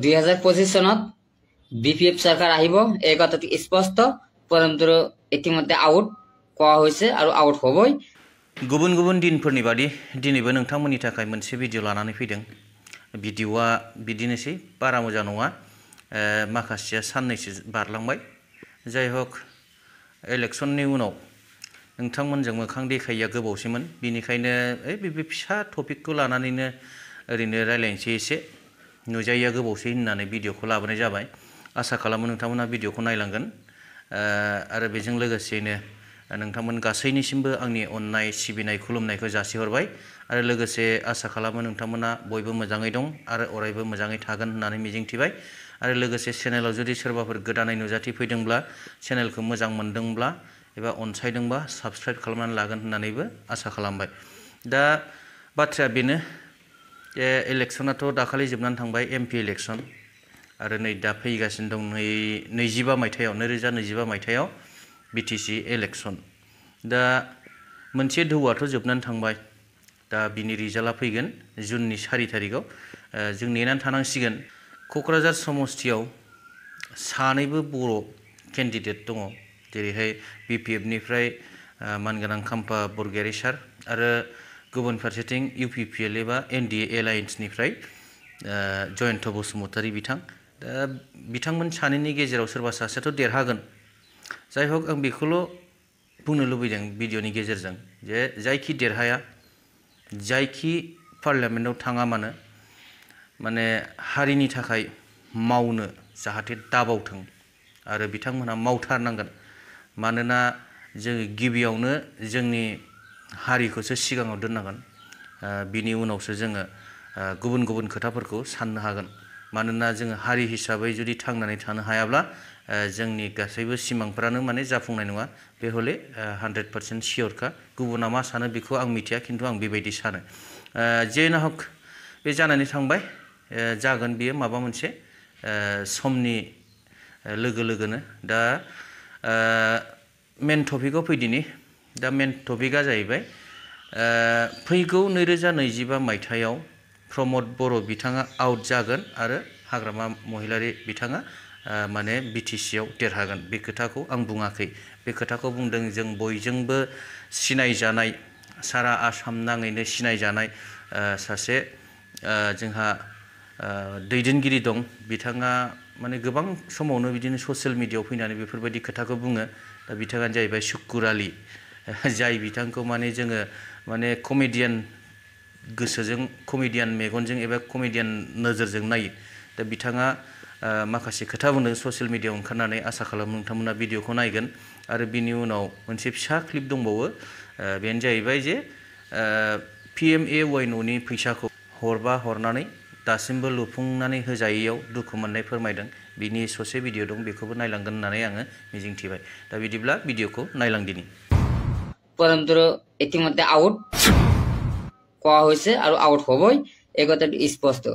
2025 চনত বিপিএফ চৰকাৰ আহিব এই কথাটো স্পষ্ট परन्तु इतिमध्ये आउट কোৱা হৈছে আৰু আউট হ'বই। गुबुन गुबुन दिनफोरनि बादि दिनैबो नोंथांमोननि थाखाय मोनसे भिडिअ लानानै फैदों। भिडिअआ बिदिनोसै, बारा मोजां नङा, माखासेया साननैसो बारलांबाय। जाय हक इलेक्शननि उनाव नोंथांमोनजों मोखां देखायैया गोबावसैमोन, बिनिखायनो बे फिसा टपिकखौ लानानैनो ओरैनो रायलायनोसै एसे, नुजायैया गोबावसै होननानै भिडिअखौ लाबोनाय जाबाय। आसा खालामो नोंथांमोना भिडिअखौ नायलांगोन आरो बेजों लोगोसेनो नोंथांमोन गासैनिसिमबो आंनि अननाय सिबिनाय खुलुमनायखौ जासिहरबाय आरो लोगोसे आसा खालामो नोंथांमोना बयबो मोजाङै दं आरो अरायबो मोजाङै थागोन होननानै मिजिंथिबाय। आरो लोगोसे चेनेलाव जुदि सोरबाफोर गोदानै नुजाथिफैदोंब्ला चेनेलखौ मोजां मोनदोंब्ला एबा अनसायदोंबा साबस्क्राइब खालामनानै लागोन होननानैबो आसा खालामबाय। दा बाथ्राया बेनो जे इलेक्शनाथ' दाखालि जोबनानै थांबाय, एमपि इलेक्शन, आरो नै दा फैगासिनो दं 2025 मायथाइयाव बिटिसि इलेक्शन। दा मोनसे ढौआथ' जोबनानै थांबाय, दा बिनि रिजाल्टआ फैगोन जुननि 4 तारिखआव। जों नेनानै थानांसिगोन। क'क्राझार समस्तियाव सानैबो बर' केन्डिडेट दङ, जेरैहाय बिपिएफनिफ्राय मानगोनां खाम्फा बरगयारी सार आरो गुबुन फारसेथिं इउपिपिएल एबा एनडिए एलायन्सनिफ्राय जयन्त बसुमतारी बिथां। दा बिथांमोन सानैनि गेजेराव सोरबा सासेयाथ' देरहागोन। जाय हक आं बेखौल' बुंनो लुबैदों भिडिअनि गेजेरजों जे जायखि देरहाया, जायखि पार्लियामेन्टआव थाङा मानो, माने हारिनि थाखाय मावनो जाहाथे दाबावथों आरो बिथांमोनहा मावथारनांगोन। मानोना जोङो गिबियावनो जोंनि हारिखौसो सिगाङाव दोननांगोन, बिनि उनावसो जोङो गुबुन गुबुन खोथाफोरखौ साननो हागोन। मानोना जोङो हारि हिसाबै जुदि थांनानै थानो हायाब्ला जोंनि गासैबो सिमांफोरानो माने जाफुंनाय नङा, बे हले 100% सियरखा। गुबुना मा सानो बेखौ आं मिथिया, खिन्थु आं बेबायदि सानो। जेना हक बे जानानै थांबाय, जागोन बियो माबा मोनसे समनि लोगो लोगोनो। दा मेन टपिकआव फैदिनि। दा मेन टपिकआ जाहैबाय फैगौ 2025 मायथाइयाव प्रमद बर' बिथाङा आउट जागोन आरो हाग्रामा महिलारी बिथाङा माने बिटिसिआव देरहागोन। बे खोथाखौ आं बुङाखै, बे खोथाखौ बुंदों जों बयजोंबो सिनायजानाय, सारा आसाम नाङैनो सिनायजानाय सासे जोंहा दैदेनगिरि दं। बिथाङा माने गोबां समावनो बिदिनो ससियेल मिडियायाव फैनानै बेफोरबायदि खोथाखौ बुङो। दा बिथाङानो जाहैबाय सुक्कुर आली, जाय बिथांखौ माने जोङो माने कमेडियान गोसोजों, कमेडियान मेगनजों एबा कमेडियान नोजोरजों नायो। दा बिथाङा माखासे खोथा बुंदों ससियेल मिडियायाव ओंखारनानै। आसा खालामो नोंथांमोना भिडिअखौ नायगोन। आरो बिनि उनाव मोनसे फिसा क्लिप दंबावो, बेनो जाहैबाय जे PMAY न'नि फैसाखौ हरबा हरनानै दासिमबो लुफुंनानै होजायैयाव दुखु मोननाय फोरमायदों। बिनि ससे भिडिअ दं, बेखौबो नायलांगोन होननानै आङो मिजिंथिबाय। दा बिदिब्ला भिडिअखौ नायलांदिनि। परन्तु ইতিমধ্যে আউট কোৱা হৈছে আৰু আউট হ'বই, এই কথাটো স্পষ্ট।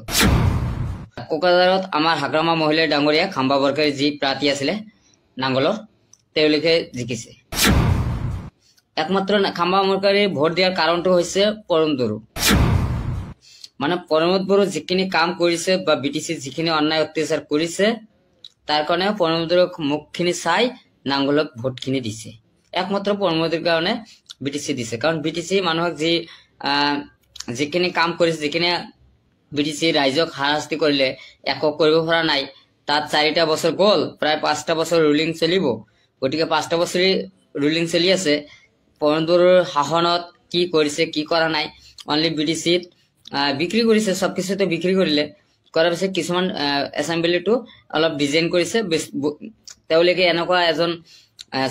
কোকৰাঝাৰত আমাৰ হাগ্ৰামা মহিলা ডাঙৰীয়া খাম্বা বৰকাৰী যি প্ৰাৰ্থী আছিলে নাংগলৰ, তেওঁলোকে জিকিছে। একমাত্ৰ খাম্বা বৰকাৰীৰ ভোট দিয়াৰ কাৰণটো হৈছে পৰমদৰু। মানে পৰমদ বড়ো যিখিনি কাম কৰিছে বা বিটিচি যিখিনি অন্যায় অত্যাচাৰ কৰিছে, তাৰ কাৰণে পৰমদৰুক মুখখিনি চাই নাংগলক ভোটখিনি দিছে। একমাত্ৰ পৰমদৰুৰ কাৰণে বিটিচি দিছে, কাৰণ বিটিচি মানুহক যিখিনি কাম কৰিছে, যিখিনি বিটিচি ৰাইজক হাৰাশাস্তি কৰিলে, একো কৰিব পৰা নাই। তাত 4টা বছৰ গ'ল, প্ৰায় 5টা বছৰ ৰুলিং চলিব। গতিকে 5টা বছৰে ৰুলিং চলি আছে। পৰমদৰুৰ শাসনত কি কৰিছে, কি কৰা নাই, অনলি বিটিচিত বিক্ৰী কৰিছে, সব কিছুতে বিক্ৰী কৰিলে। কৰাৰ পিছত কিছুমান এছেম্বলিটো অলপ ডিজাইন কৰিছে। তেওঁলোকে এনেকুৱা এজন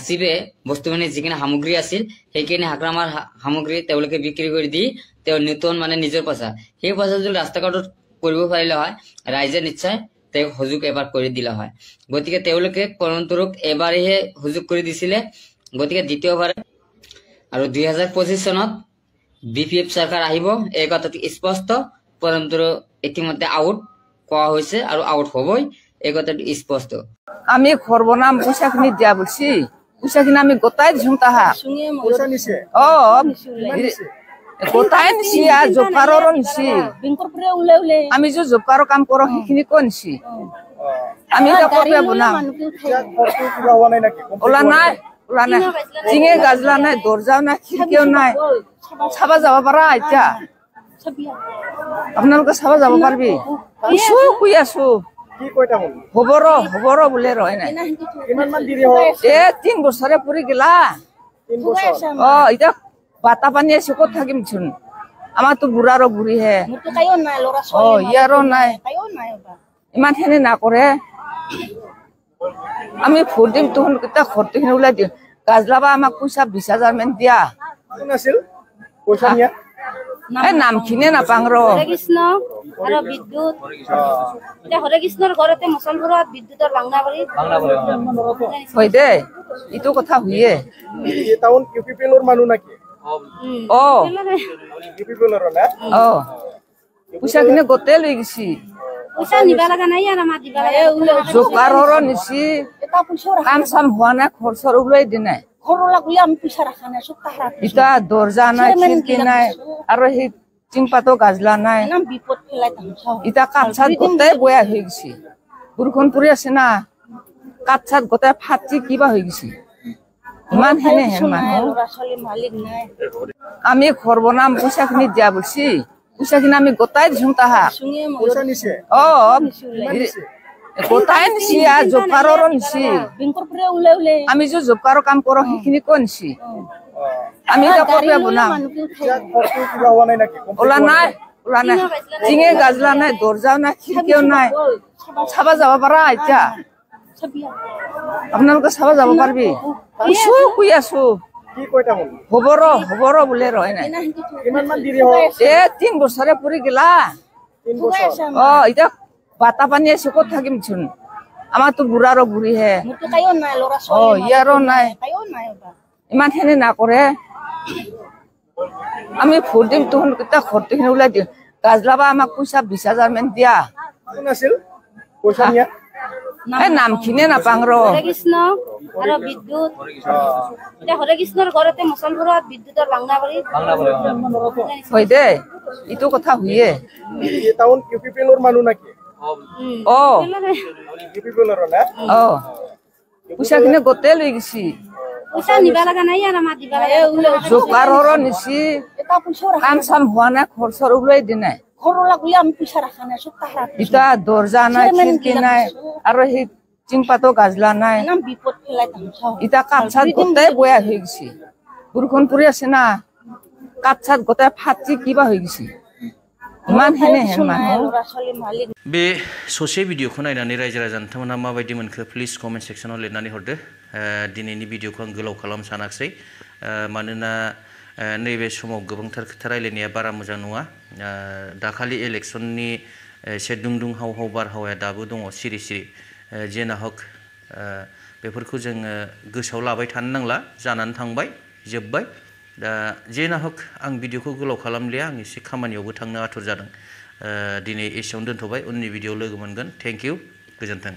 চিবে বস্তুখিনি যিখিনি সামগ্ৰী আছিল, সেইখিনি হাগ্ৰামাৰ সামগ্ৰী তেওঁলোকে বিক্ৰী কৰি দি তেওঁ নতুন মানে নিজৰ পইচা, সেই পইচা যদি ৰাস্তা ঘাটত কৰিব পাৰিলে হয়, ৰাইজে নিশ্চয় তেওঁক সুযোগ এবাৰ কৰি দিলে হয়। গতিকে তেওঁলোকে পৰমদৰুক এবাৰেহে সুযোগ কৰি দিছিলে, গতিকে দ্বিতীয়বাৰে। আৰু 2025 চনত বিপিএফ চৰকাৰ আহিব এই কথাটো স্পষ্ট। পৰমদৰু ইতিমধ্যে আউট কোৱা হৈছে আৰু আউট হ'বই, এই কথাটো স্পষ্ট। আমি সর্বনাম পয়সাখিনি দিয়া বলছি, পয়সাখিনি আমি গোটাই দিছো তাহা। গোটাই নিছি আর জব কাৰ্ডৰো নিছি আমি যে জব কাৰ্ডৰ কাম কৰো সেইখিনি কোন নিছি আমি এটা কপি বনাম ওলা নাই জিঙে গাজলা নাই দরজাও নাই খিড়কিও নাই চাবা যাব পাৰা এতিয়া আপোনালোকে চাবা যাব পাৰবি কিছু কই আছো হব ৰ বোলে ৰয় নাই 3 বছৰে পুৰি গেলা এতিয়া বাতা পানী আছে ক'ত থাকিম চোন আমাৰতো বুঢ়া আৰু বুঢ়ী হে ইয়াৰো নাই ইমান খিনি নকৰে আমি ভোট দিম তখন কেইটা ঘৰটো ওলাই দিম গাজলাবা আমাক পইচা 20,000 মান দিয়া নাম খিনে নাপাং ৰ কৃষ্ণ আৰু বিদ্যুৎ এটা হৰে কৃষ্ণৰ ঘৰতে মুছলপুৰত বিদ্যুতৰ বাংলা কৰি হয় দে ইটো কথা হইয়ে টাউন ইউপিপিএলৰ মানুহ নাকি পইচা খিনি গোটেই লৈ গেছি পইচা নিবা লাগা নাই আৰু আমাৰ দিবা লাগে জব কাৰ্ডৰো নিছি কাম চাম হোৱা নাই খৰচৰ ওলাই দি নাই ইটা দৰজা নাই খিড়কি নাই আৰু সেই টিংপাতো গাজলা নাই ইটা কাঠ চাত গোটেই বয়া হৈ গেছি বৰষুণ পৰি আছে না কাঠ চাত গোটেই ফাটি কিবা হৈ গেছি ইমান হেনে হেন মানুহ আমি ঘৰ বনাম পইচা খিনি দিয়া বলছি পইচা খিনি আমি গোটাই দিছো তাহা গোটাই নিছি আর জব কাৰ্ডৰো নিছি আমি যে জব কাৰ্ডৰ কাম কৰো সেইখিনি কোন নিছি আমি এটা কপি বনাম ওলা নাই জিঙে গাজলা নাই দরজাও নাই খিড়কিও নাই চাবা যাব পাৰা এতিয়া আপোনালোকে চাবা যাব পাৰবি কিছু কই আছো হব ৰ বোলে ৰয় নাই 3 বছৰে পুৰি গেলা এতিয়া বাতা পানী আছে ক'ত থাকিম চোন আমাৰতো বুঢ়া আৰু বুঢ়ী হে ইয়াৰো নাই ইমান খিনি নকৰে আমি ভোট দিম তখন কেইটা ঘৰটো ওলাই দিম গাজলাবা আমাক পইচা 20,000 মান দিয়া নাম খিনে নাপাং ৰ হৰে কৃষ্ণ আৰু বিদ্যুৎ এটা হৰে কৃষ্ণৰ ঘৰতে মুছলপুৰত বিদ্যুতৰ বাংলা কৰি হয় দে ইটো কথা হইয়ে টাউন ইউপিপিএলৰ মানুহ নাকি পইচা খিনি গোটেই লৈ গেছি পইচা নিবা লাগা নাই আৰু আমাৰ দিবা লাগে জব কাৰ্ডৰো নিছি কাম চাম হোৱা নাই খৰচৰ ওলাই দি নাই ইটা দৰজা নাই খিড়কি নাই আৰু সেই টিংপাতো গাজলা নাই ইটা কাঠ চাত গোটেই বয়া হৈ গেছি বৰষুণ পৰি আছে না কাঠ চাত গোটেই ফাটি কিবা হৈ গেছি ইমান হেনে হেন মানুহ बे ससे भिडिअखौ नायनानै रायजो राजा नोंथांमोना माबायदि मोनखो प्लिज कमेन्ट सेक्सनाव लिरनानै हरदो दिनैनि भिडिअखौ आं गोलाव खालामनो सानाखिसै मानोना नैबे समाव गोबांथार खोथा रायलायनाया बारा मोजां नङा दाखालि इलेक्सननि एसे दुंदुं हाव हाव बारहावाया दाबो दङ सिरि सिरि जेना हक बेफोरखौ जोङो गोसोआव लाबाय थानो नांला जानानै थांबाय जोब्बाय दा जेना हक आं भिडिअखौ गोलाव खालामलिया आं एसे खामानियावबो थांनो आथुर जादों दिनै एसेयावनो दोनथ'बाय उननि भिडिअ लोगो मोनगोन थेंक इउ गोजोन्थों